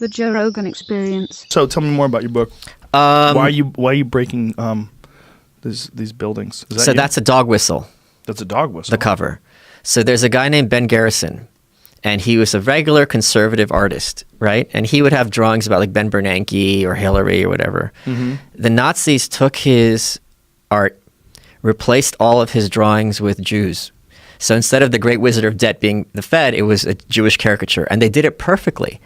The Joe Rogan Experience. So tell me more about your book. Why are you breaking these buildings? Is that So you? that's a dog whistle. That's a dog whistle. The cover. So there's a guy named Ben Garrison, and he was a regular conservative artist, right? And he would have drawings about like Ben Bernanke or Hillary or whatever. Mm-hmm. The Nazis took his art, replaced all of his drawings with Jews. So instead of the Great Wizard of Debt being the Fed, it was a Jewish caricature, and they did it perfectly.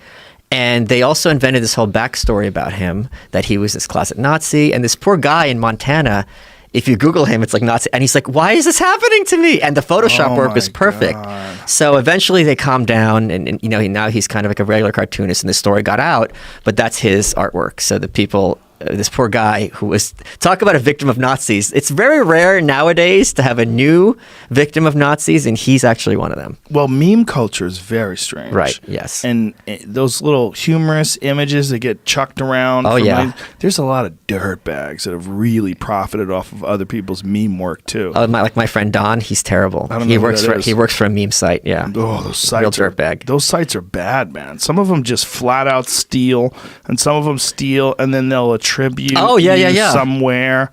And they also invented this whole backstory about him, that he was this closet Nazi, and this poor guy in Montana. If you Google him, it's like Nazi. And he's like, why is this happening to me? And the Photoshop work was perfect. God. So eventually they calmed down. And you know, now he's kind of like a regular cartoonist. And the story got out. But that's his artwork. So the people, this poor guy who was, talk about a victim of Nazis. It's very rare nowadays to have a new victim of Nazis. And he's actually one of them. Well, meme culture is very strange. Right, yes. And those little humorous images that get chucked around. Oh, yeah. There's a lot of dirtbags that have really profited off of other people's meme work, too. My friend Don, he's terrible. I don't know who that is. He works for a meme site, yeah. Oh, those sites Real dirtbag. Those sites are bad, man. Some of them just flat out steal, and some of them steal, and then they'll attribute you somewhere.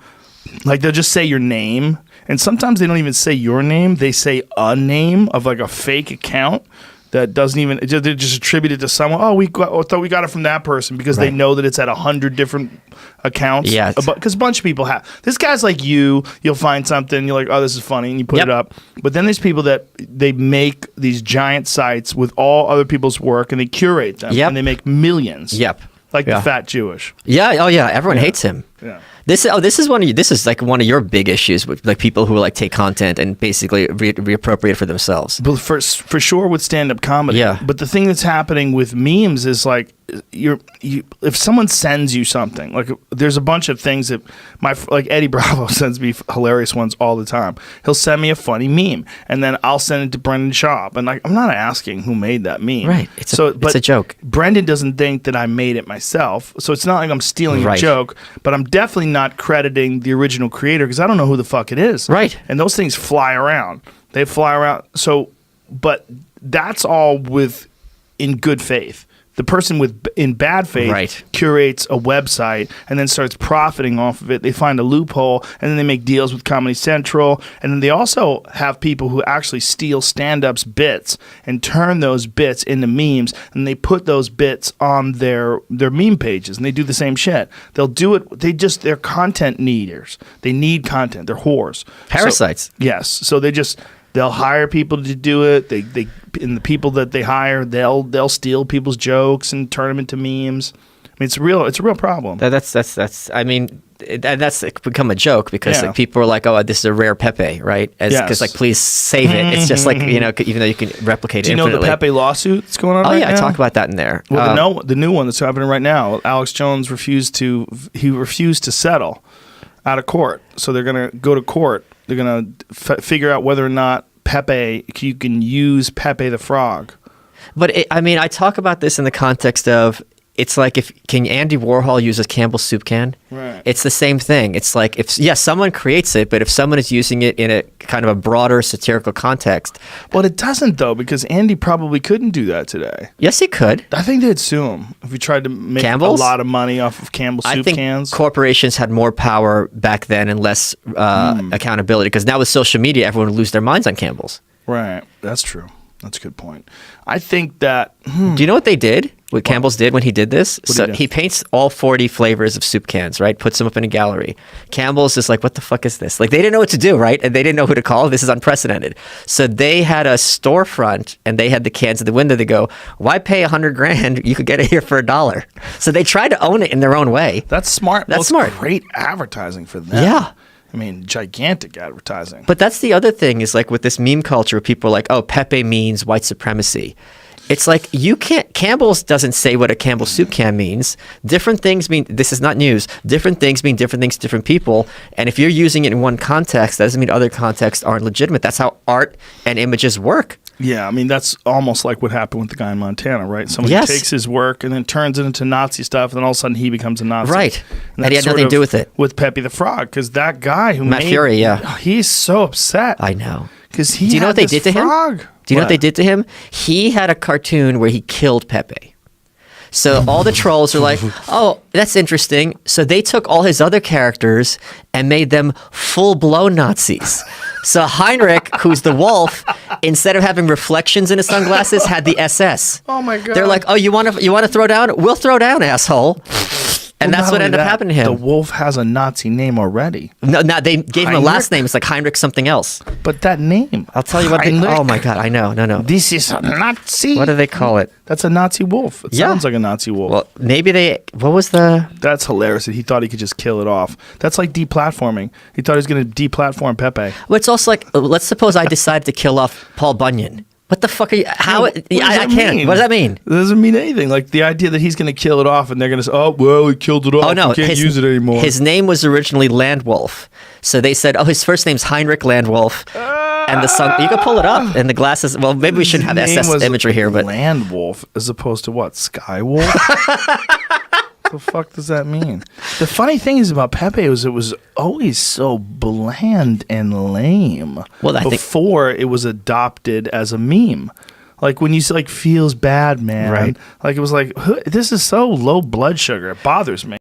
Like, they'll just say your name, and sometimes they don't even say your name. They say a name of, like, a fake account that doesn't even, they just attribute it to someone. Oh, thought we got it from that person because they know that it's at 100 different accounts. Yeah. Because a bunch of people have. This guy's like you'll find something, you're like, oh, this is funny, and you put it up. But then there's people that they make these giant sites with all other people's work, and they curate them, and they make millions. Yep. Like the fat Jewish. Yeah. Oh, yeah. Everyone hates him. Yeah. This is like one of your big issues with like people who like take content and basically reappropriate for themselves. But for sure with stand-up comedy. Yeah. But the thing that's happening with memes is like if someone sends you something, like there's a bunch of things that like Eddie Bravo sends me hilarious ones all the time. He'll send me a funny meme, and then I'll send it to Brendan Schaub, and like I'm not asking who made that meme. Right. It's a joke. Brendan doesn't think that I made it myself, so it's not like I'm stealing a joke, but I'm definitely not crediting the original creator because I don't know who the fuck it is. Right. And those things fly around. They fly around. So, but that's all in good faith. The person in bad faith curates a website and then starts profiting off of it. They find a loophole, and then they make deals with Comedy Central. And then they also have people who actually steal stand-ups bits and turn those bits into memes, and they put those bits on their meme pages, and they do the same shit. They'll do it. They're content needers. They need content. They're whores. Parasites. Yes. So they'll hire people to do it. And the people that they hire, they'll steal people's jokes and turn them into memes. I mean, it's a real problem. That's. I mean, that's become a joke because like people are like, oh, this is a rare Pepe, right? Because like, please save it. It's just like even though you can replicate it. Do you know the Pepe lawsuit that's going on? Oh right yeah, now? I talk about that in there. Well, the new one that's happening right now. Alex Jones refused to settle out of court, so they're gonna go to court. They're gonna figure out whether or not you can use Pepe the Frog. But I talk about this in the context of it's like can Andy Warhol use a Campbell's soup can? Right. It's the same thing. It's like someone creates it, but if someone is using it in a kind of a broader satirical context. Well, it doesn't though, because Andy probably couldn't do that today. Yes, he could. I think they'd sue him if he tried to make Campbell's? a lot of money off of Campbell's soup cans. Corporations had more power back then and less accountability, because now with social media, everyone would lose their minds on Campbell's. Right. That's true. That's a good point. I think that... Do you know what they did? What Campbell's did when he did this? So he paints all 40 flavors of soup cans, right? Puts them up in a gallery. Campbell's is like, what the fuck is this? Like, they didn't know what to do, right? And they didn't know who to call. This is unprecedented. So they had a storefront, and they had the cans at the window. They go, why pay $100,000? You could get it here for $1. So they tried to own it in their own way. That's smart. That's smart. Great advertising for them. Yeah. I mean, gigantic advertising. But that's the other thing is like with this meme culture, people are like, oh, Pepe means white supremacy. It's like Campbell's doesn't say what a Campbell's soup can means. Different things mean, this is not news, different things mean different things to different people. And if you're using it in one context, that doesn't mean other contexts aren't legitimate. That's how art and images work. Yeah, I mean, that's almost like what happened with the guy in Montana, right? Someone takes his work and then turns it into Nazi stuff, and then all of a sudden he becomes a Nazi. Right. And he had nothing to do with it. With Pepe the Frog, because that guy who Matt Fury, he's so upset. I know. Because he Do you know what they did to frog. him? Do you know what they did to him? He had a cartoon where he killed Pepe. So all the trolls are like, oh, that's interesting. So they took all his other characters and made them full-blown Nazis. So Heinrich, who's the wolf, instead of having reflections in his sunglasses, had the SS. Oh my God. They're like, oh, you want to throw down? We'll throw down, asshole. And that's what ended up happening to him. The wolf has a Nazi name already. No, they gave him a last name. It's like Heinrich something else. But that name. I'll tell you what. Oh my God, I know. No. This is a Nazi. What do they call it? That's a Nazi wolf. It sounds like a Nazi wolf. Well, maybe what was the... That's hilarious that he thought he could just kill it off. That's like deplatforming. He thought he was going to deplatform Pepe. Well, it's also like, let's suppose I decide to kill off Paul Bunyan. What the fuck are you... How... I can't... What does that mean? It doesn't mean anything. Like, the idea that he's going to kill it off and they're going to say, oh, well, he killed it off. Oh, no. We can't use it anymore. His name was originally Landwolf. So they said, oh, his first name's Heinrich Landwolf. And the song... You can pull it up. And the glasses... Well, maybe we shouldn't have SS imagery here, but... Landwolf as opposed to what? Skywolf? The fuck does that mean? The funny thing is about Pepe was it was always so bland and lame. Well, before it was adopted as a meme. Like when you say like feels bad, man. Right. Like it was like this is so low blood sugar. It bothers me.